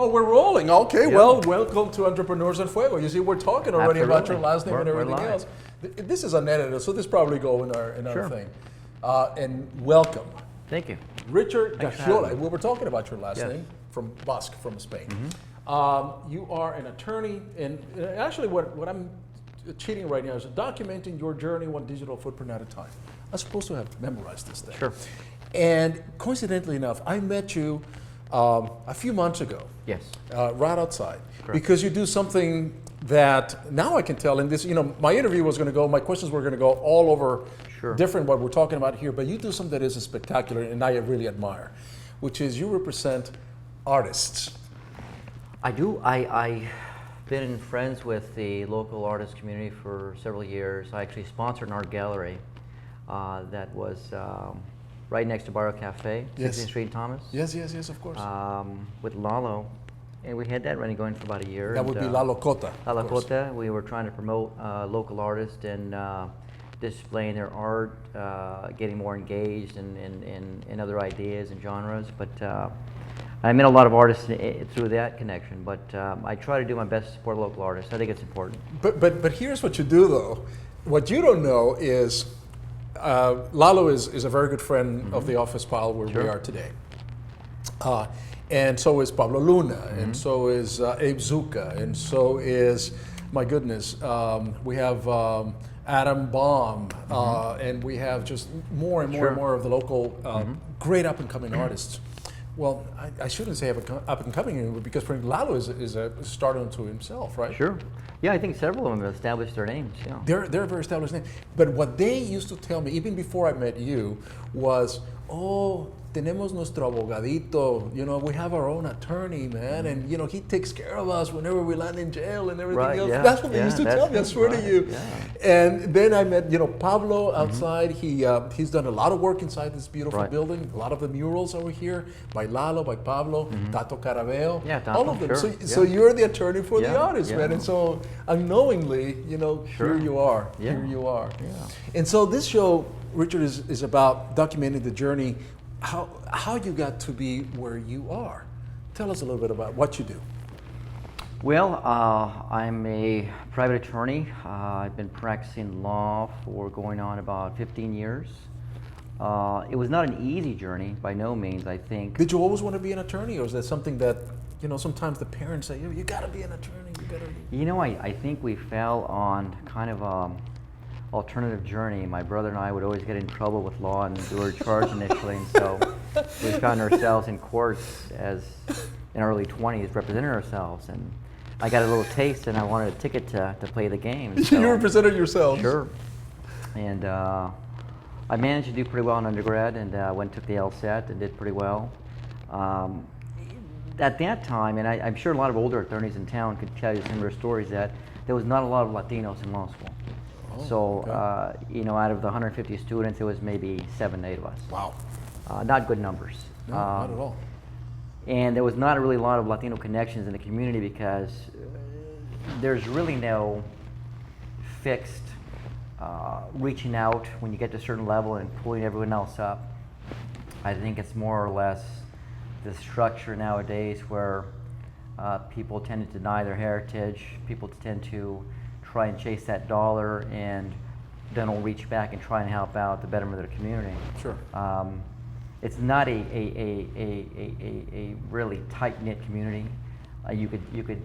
we're rolling. Okay, Yep. well, welcome to Entrepreneurs and Fuego. You see, we're talking already about your last name and We're everything live. else. This is unedited, so this probably go in our Sure. thing. And welcome, Thank you. Richard Thanks for having Gaxiola. me. We were talking about your last Yes. name from Basque, from Spain. Mm-hmm. You are an attorney, and actually, what I'm cheating right now is documenting your journey one digital footprint at a time. I'm supposed to have memorized this thing. Sure. And coincidentally enough, I met you a few months ago. Yes. Right outside, Correct. because you do something that now I can tell. And this, my interview was going to go, my questions were going to go all over Sure. different what we're talking about here. But you do something that is spectacular, and I really admire, which is you represent artists. I do. I've been friends with the local artist community for several years. I actually sponsored an art gallery that was right next to Barrio Cafe, 16th Yes. Street in Thomas. Yes, of course. With Lalo. And we had that running going for about a year. That would be La Locota. La of course. Lakota. We were trying to promote local artists and displaying their art, getting more engaged in other ideas and genres. But I met a lot of artists through that connection. But I try to do my best to support local artists. I think it's important. But here's what you do though. What you don't know is Lalo is a very good friend of the office pile where we Sure. are today. And so is Pablo Luna, and so is Abe Zuka, and so is, my goodness, we have Adam Baum, and we have just more and more and Sure. more of the local great up and coming artists. Well, I shouldn't say up and coming because Lalo is a start unto himself, right? Sure. Yeah, I think several of them have established their names. Yeah. They're a very established name. But what they used to tell me, even before I met you, was, tenemos nuestro abogadito, we have our own attorney, man, and he takes care of us whenever we land in jail and everything Right, else. yeah, That's what they yeah, used to that's tell me, I swear to right, you. yeah. And then I met, Pablo outside. He's done a lot of work inside this beautiful Right. building. A lot of the murals over here by Lalo, by Pablo, Tato Carabeo, Yeah, Tato, all of them. sure, So yeah. you're the attorney for the Yeah, artists, yeah. man. And so unknowingly, Sure. here you are. Yeah. Here you are. Yeah. And so this show, Richard, is about documenting the journey, how you got to be where you are. Tell us a little bit about what you do. Well, I'm a private attorney. I've been practicing law for going on about 15 years. It was not an easy journey, by no means, I think. Did you always want to be an attorney, or is that something that, sometimes the parents say, you got to be an attorney, you got to. I think we fell on kind of an alternative journey. My brother and I would always get in trouble with law, and we were charged initially, and so we found ourselves in courts in our early 20s representing ourselves. And I got a little taste, and I wanted a ticket to play the game. And so, You represented yourself. Sure. And I managed to do pretty well in undergrad, and went and took the LSAT and did pretty well. At that time, and I'm sure a lot of older attorneys in town could tell you similar stories, that there was not a lot of Latinos in law school. So, okay. out of the 150 students, it was maybe 7, 8 of us. Wow. Not good numbers. No, not at all. And there was not really a lot of Latino connections in the community because there's really no fixed reaching out when you get to a certain level and pulling everyone else up. I think it's more or less the structure nowadays where people tend to deny their heritage, people tend to try and chase that dollar and then will reach back and try and help out the betterment of their community. Sure. It's not a really tight-knit community. You could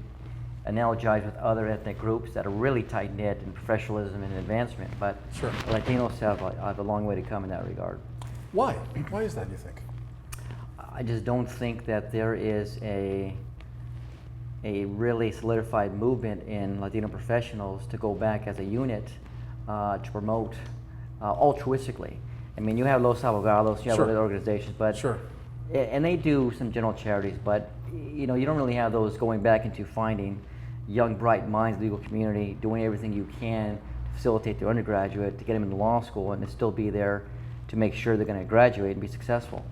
analogize with other ethnic groups that are really tight-knit in professionalism and advancement, but Sure. Latinos have a long way to come in that regard. Why? Why is that, you think? I just don't think that there is a really solidified movement in Latino professionals to go back as a unit to promote altruistically. I mean, you have Los Abogados, you have Sure. other organizations, but Sure. and they do some general charities, but you don't really have those going back into finding young, bright minds in the legal community, doing everything you can to facilitate their undergraduate, to get them into law school, and to still be there to make sure they're going to graduate and be successful.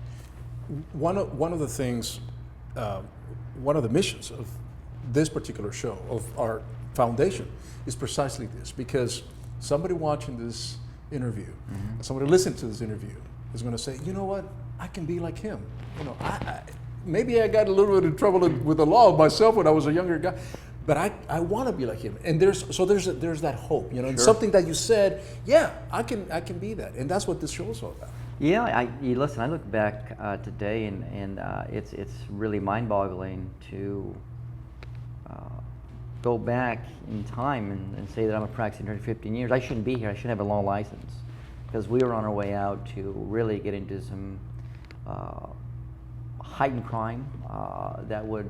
One of the things, one of the missions of this particular show, of our foundation, is precisely this, because somebody watching this interview, somebody listening to this interview, is going to say, you know what, I can be like him. maybe I got a little bit of trouble with the law myself when I was a younger guy, but I want to be like him. And there's that hope, you know, and something that you said, yeah, I can be that, and that's what this show is all about. Yeah, listen. I look back today, and it's really mind-boggling to go back in time and say that I'm a practicing attorney for 15 years. I shouldn't be here. I shouldn't have a law license, because we were on our way out to really get into some heightened crime that would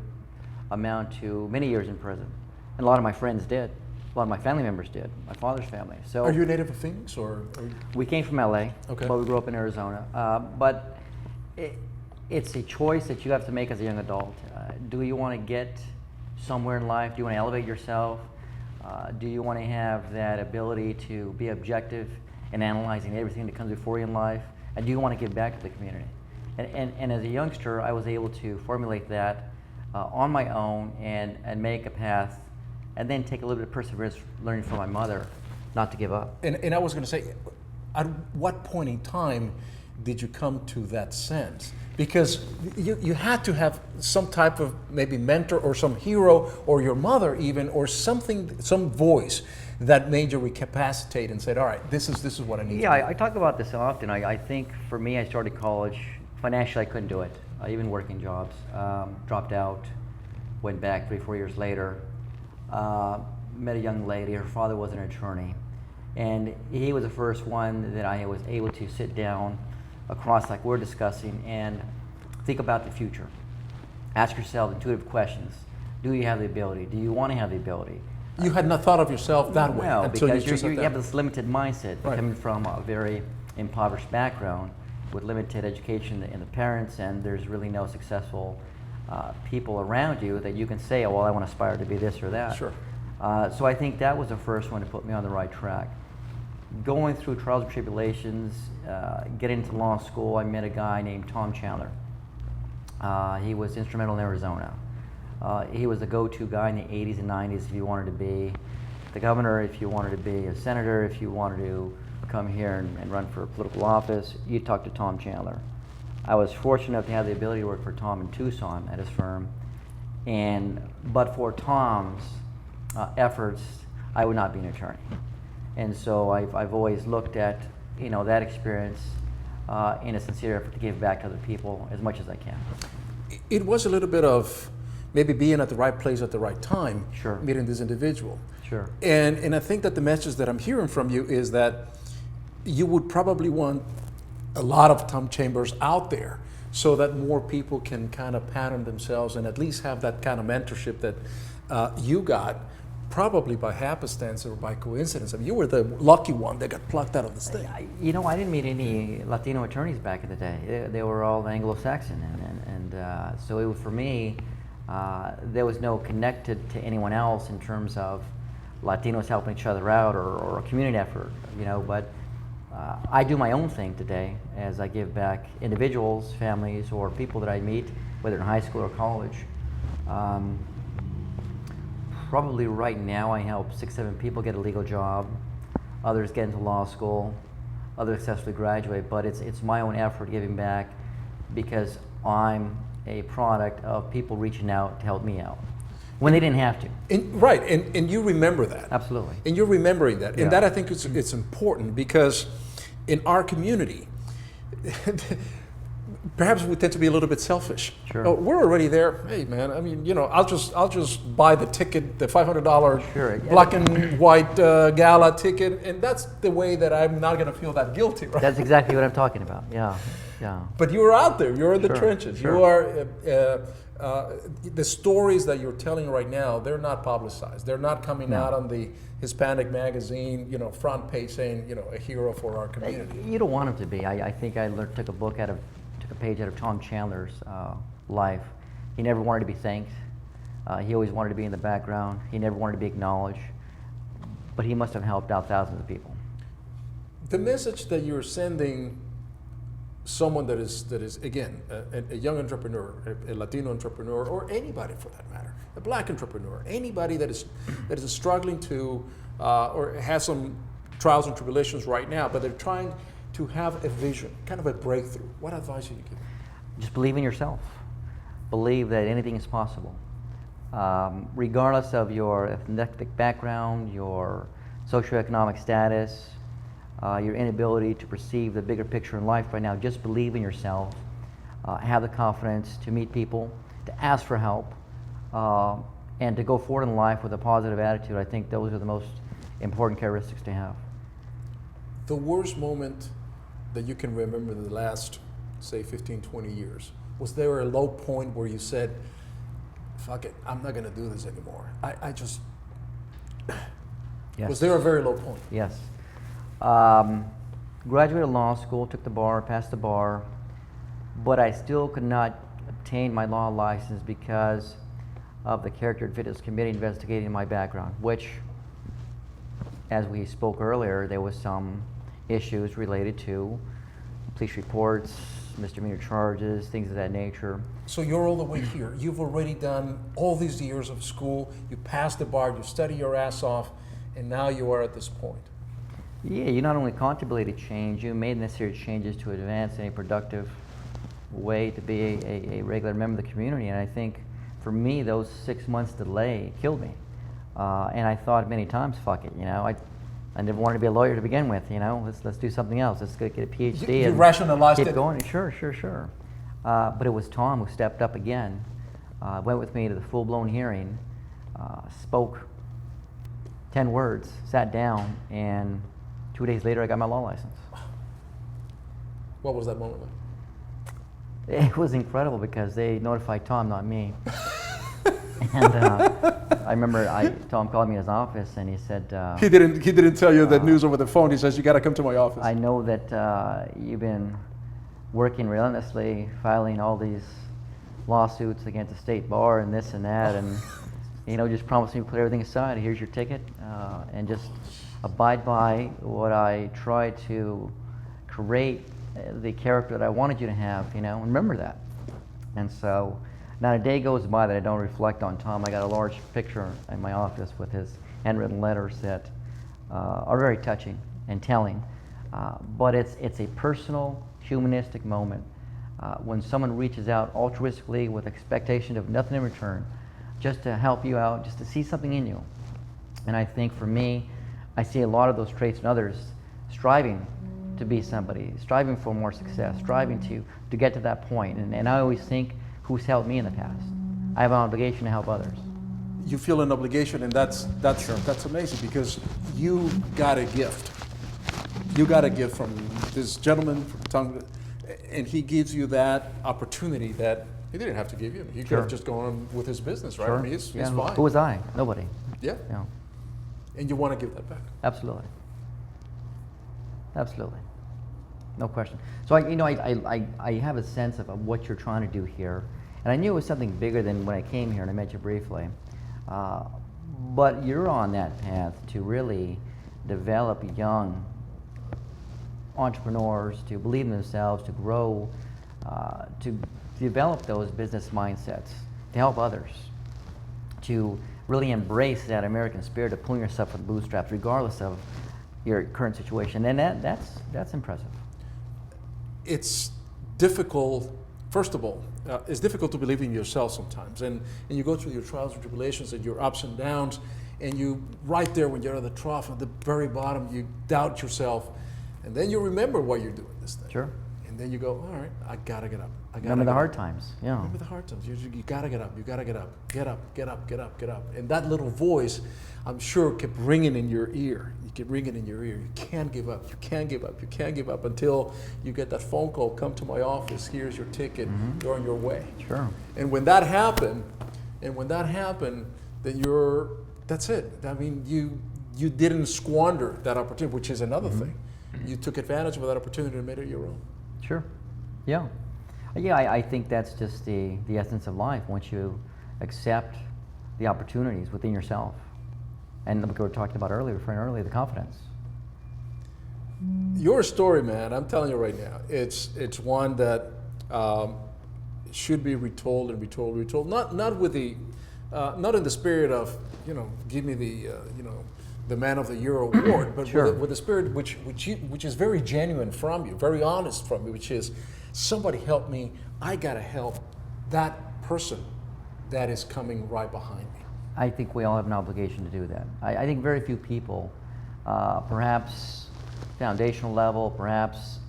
amount to many years in prison. And a lot of my friends did. A lot of my family members did. My father's family. So are you a native of Phoenix, or? We came from LA, okay, but we grew up in Arizona. But it's a choice that you have to make as a young adult. Do you want to get somewhere in life? Do you want to elevate yourself? Do you want to have that ability to be objective in analyzing everything that comes before you in life? And do you want to give back to the community? And as a youngster, I was able to formulate that on my own and make a path, and then take a little bit of perseverance learning from my mother not to give up. And I was going to say, at what point in time did you come to that sense? Because you had to have some type of maybe mentor or some hero, or your mother even, or something, some voice that made you recapacitate and said, all right, this is what I need. Yeah, I talk about this often. I think for me, I started college. Financially, I couldn't do it. Even working jobs. Dropped out, went back 3-4 years later. Met a young lady. Her father was an attorney, and he was the first one that I was able to sit down across like we're discussing and think about the future. Ask yourself intuitive questions. Do you have the ability? Do you want to have the ability? You had not thought of yourself that way. No, until because you you have this limited mindset, right, coming from a very impoverished background with limited education in the parents, and there's really no successful people around you that you can say, oh, well, I want to aspire to be this or that. Sure. So I think that was the first one to put me on the right track. Going through trials and tribulations, getting into law school, I met a guy named Tom Chandler. He was instrumental in Arizona. He was the go-to guy in the 80s and 90s if you wanted to be the governor, if you wanted to be a senator, if you wanted to come here and run for a political office, you talk to Tom Chandler. I was fortunate enough to have the ability to work for Tom in Tucson at his firm, but for Tom's efforts, I would not be an attorney. And so I've always looked at that experience in a sincere effort to give back to other people as much as I can. It was a little bit of maybe being at the right place at the right time, sure, meeting this individual. Sure. And I think that the message that I'm hearing from you is that you would probably want a lot of Tom Chambers out there so that more people can kind of pattern themselves and at least have that kind of mentorship that you got, probably by happenstance or by coincidence. I mean, you were the lucky one that got plucked out of this thing. I didn't meet any Latino attorneys back in the day. They were all Anglo-Saxon, and so it was, for me, there was no connected to anyone else in terms of Latinos helping each other out or a community effort, but I do my own thing today as I give back individuals, families, or people that I meet, whether in high school or college. Probably right now I help 6-7 people get a legal job, others get into law school, others successfully graduate, but it's my own effort giving back because I'm a product of people reaching out to help me out when they didn't have to. And you remember that. Absolutely. And you're remembering that. Yeah. And that I think it's important because in our community, perhaps we tend to be a little bit selfish. Sure. Oh, we're already there. Hey, man. I mean, I'll just buy the ticket, the $500 Sure. black and white gala ticket, and that's the way that I'm not going to feel that guilty, right? That's exactly what I'm talking about. Yeah. But you're out there. You're in the Sure, trenches. sure. You are. The stories that you're telling right now, they're not publicized. They're not coming out on the Hispanic magazine, front page saying, a hero for our community. You don't want them to be. I think I took a page out of Tom Chandler's life. He never wanted to be thanked. He always wanted to be in the background. He never wanted to be acknowledged. But he must have helped out thousands of people. The message that you're sending someone that is again a young entrepreneur, a Latino entrepreneur, or anybody for that matter, a black entrepreneur, anybody that is struggling to or has some trials and tribulations right now, but they're trying to have a vision, kind of a breakthrough. What advice would you give? Just believe in yourself. believe that anything is possible. Regardless of your ethnic background, your socioeconomic status, your inability to perceive the bigger picture in life right now, just believe in yourself, have the confidence to meet people, to ask for help, and to go forward in life with a positive attitude. I think those are the most important characteristics to have. The worst moment that you can remember in the last, say, 15, 20 years, was there a low point where you said, fuck it, I'm not going to do this anymore? I just, Yes. Was there a very low point? Yes. Graduated law school, took the bar, passed the bar, but I still could not obtain my law license because of the Character and Fitness Committee investigating my background, which, as we spoke earlier, there was some issues related to police reports, misdemeanor charges, things of that nature. So you're all the way here. You've already done all these years of school. You passed the bar. You study your ass off, and now you are at this point. Yeah, you not only contemplated change, you made necessary changes to advance in a productive way to be a regular member of the community. And I think for me, those 6 months delay killed me. And I thought many times, fuck it, I never wanted to be a lawyer to begin with, let's do something else. Let's get a PhD You and rationalized keep it. going. Sure. But it was Tom who stepped up again, went with me to the full-blown hearing, spoke 10 words, sat down, and 2 days later I got my law license. What was that moment like? It was incredible because they notified Tom, not me. And I remember Tom called me in his office and he said, He didn't tell you that news over the phone. He says, you got to come to my office. I know that you've been working relentlessly, filing all these lawsuits against the state bar and this and that, and just promise me to put everything aside. Here's your ticket, and just abide by what I try to create, the character that I wanted you to have, and remember that. And so, not a day goes by that I don't reflect on Tom. I got a large picture in my office with his handwritten letters that are very touching and telling. But it's a personal, humanistic moment when someone reaches out altruistically with expectation of nothing in return, just to help you out, just to see something in you. And I think for me, I see a lot of those traits in others, striving to be somebody, striving for more success, striving to get to that point. And I always think, who's helped me in the past? I have an obligation to help others. You feel an obligation, and that's amazing because you got a gift. You got a gift from this gentleman from Tongue, and he gives you that opportunity that he didn't have to give you. He could have just gone on with his business, right? Sure. I mean, he's Yeah. fine. Who was I? Nobody. Yeah. And you want to give that back. Absolutely. Absolutely. No question. So I have a sense of what you're trying to do here, and I knew it was something bigger than when I came here and I met you briefly. But you're on that path to really develop young entrepreneurs, to believe in themselves, to grow, to develop those business mindsets, to help others, to really embrace that American spirit of pulling yourself with bootstraps, regardless of your current situation. And that's impressive. It's difficult, first of all, it's difficult to believe in yourself sometimes. And you go through your trials and tribulations and your ups and downs, and you, right there when you're at the trough, at the very bottom, you doubt yourself. And then you remember why you're doing this thing. Sure. And then you go, all right, I gotta get up. Remember the hard times. Yeah. Remember the hard times. You gotta get up. You gotta get up. Get up. Get up. Get up. Get up. And that little voice, I'm sure, kept ringing in your ear. You keep ringing in your ear. You can't give up. You can't give up. You can't give up until you get that phone call. Come to my office. Here's your ticket. You're on your way. Sure. And when that happened, then that's it. I mean, you didn't squander that opportunity, which is another thing. You took advantage of that opportunity and made it your own. Sure. Yeah. Yeah, I think that's just the essence of life, once you accept the opportunities within yourself. And like we were talking about earlier, the confidence. Your story, man, I'm telling you right now, it's one that should be retold and retold, retold. Not with the, not in the spirit of, give me the Man of the Year award, but Sure. with the spirit which is very genuine from you, very honest from you, which is, somebody help me, I gotta help that person that is coming right behind me? I think we all have an obligation to do that. I think very few people, perhaps foundational level, perhaps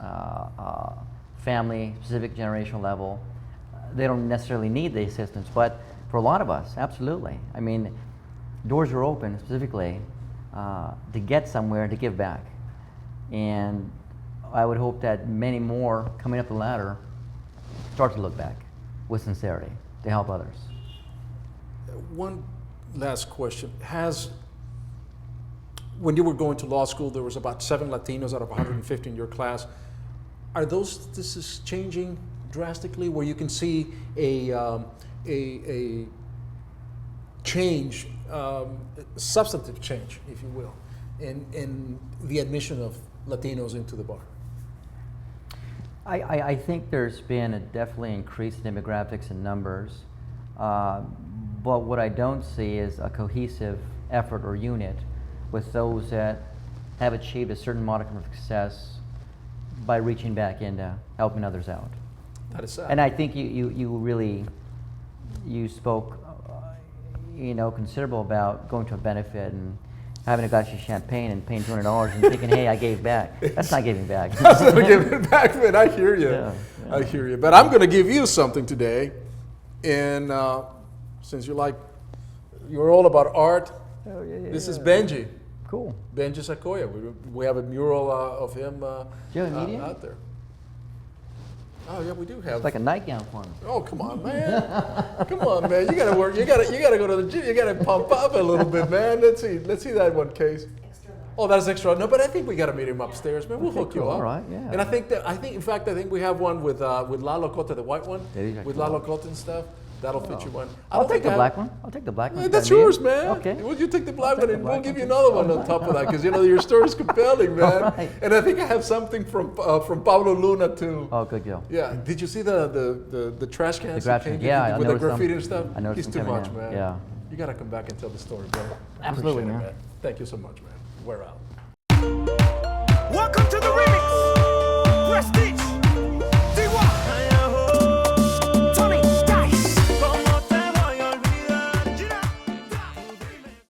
family, specific generational level, they don't necessarily need the assistance, but for a lot of us, absolutely. I mean, doors are open specifically to get somewhere, to give back. And I would hope that many more coming up the ladder start to look back with sincerity to help others. One last question. When you were going to law school, there was about 7 Latinos out of 150 in your class. Are those statistics changing drastically, where you can see a change, substantive change, if you will, in the admission of Latinos into the bar? I think there's been a definitely increase in demographics and numbers, but what I don't see is a cohesive effort or unit with those that have achieved a certain modicum of success by reaching back into helping others out. That is sad. And I think you really spoke, considerable about going to a benefit and having a glass of champagne and paying $200 and thinking, hey, I gave back. That's not giving back. That's not giving back, man. I hear you. Yeah. I hear you. But I'm going to give you something today. And since you're all about art, this is Benji. Cool. Benji Sequoia. We have a mural of him Do you have a medium? out there. Oh yeah, we do have. It's like a nightgown for him. Oh come on, man! Come on, man! You gotta work. You gotta go to the gym. You gotta pump up a little bit, man. Let's see that one case. Oh, that's extra. No, but I think we gotta meet him upstairs, man. We'll hook you cool. up. All right, yeah. And I think in fact, we have one with Lalo Cote, the white one, with Lalo Cote and stuff. That'll fit you one. I'll take the black one. I'll take the black one. Yeah, that's yours, man. Okay. Well, you take the black one, and we'll give you another one on top of that, because your story is compelling, man. Right. And I think I have something from Pablo Luna too. Oh, good deal. Yeah. Did you see the trash cans? The trash cans, yeah. With the graffiti and stuff? I noticed He's them too coming much, in. man. Yeah. You got to come back and tell the story, bro. Absolutely, Appreciate it, man. Thank you so much, man. We're out.